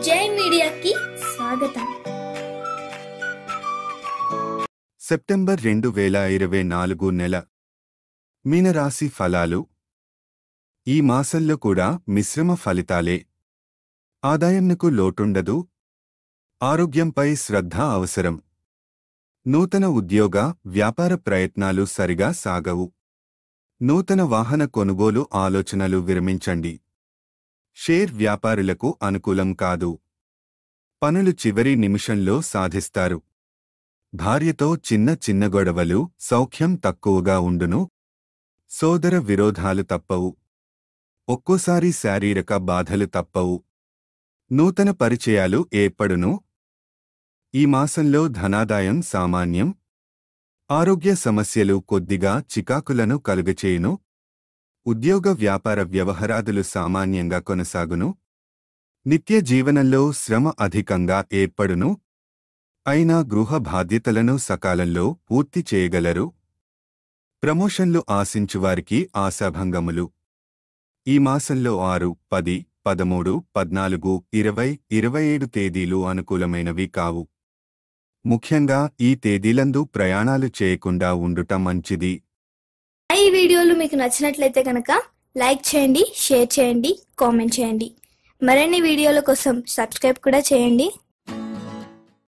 జై మీడియాకి స్వాగతం. సెప్టెంబర్ 2024 నెల మీనరాశి ఫలాలు. ఈ మాసంలో కూడా మిశ్రమ ఫలితాలే. ఆదాయంకు లోటుండదు. ఆరోగ్యంపై శ్రద్ధ అవసరం. నూతన ఉద్యోగ, వ్యాపార ప్రయత్నాలు సరిగా సాగవు. నూతన వాహన కొనుగోలు ఆలోచనలు విరమించండి. షేర్ వ్యాపారులకు అనుకూలం కాదు. పనులు చివరి నిమిషంలో సాధిస్తారు. భార్యతో చిన్న గొడవలు, సౌఖ్యం తక్కువగా ఉండును. సోదర విరోధాలు తప్పవు. ఒక్కోసారి శారీరక బాధలు తప్పవు. నూతన పరిచయాలు ఏర్పడును. ఈ మాసంలో ధనాదాయం సామాన్యం. ఆరోగ్య సమస్యలు కొద్దిగా చికాకులను కలుగచేయును. ఉద్యోగ వ్యాపార వ్యవహారాదులు సామాన్యంగా కొనసాగును. నిత్య జీవనంలో శ్రమ అధికంగా ఏర్పడును. అయినా గృహ బాధ్యతలను సకాలంలో పూర్తి చేయగలరు. ప్రమోషన్లు ఆశించువారికి ఆశాభంగములు. ఈ మాసంలో 6, 10, 13, 14, 20, 27 తేదీలు అనుకూలమైనవి కావు. ముఖ్యంగా ఈ తేదీలందు ప్రయాణాలు చేయకుండా ఉండుట మంచిది. ఈ వీడియోలు మీకు నచ్చినట్లయితే కనుక లైక్ చేయండి, షేర్ చేయండి, కామెంట్ చేయండి. మరిన్ని వీడియోల కోసం సబ్స్క్రైబ్ కూడా చేయండి.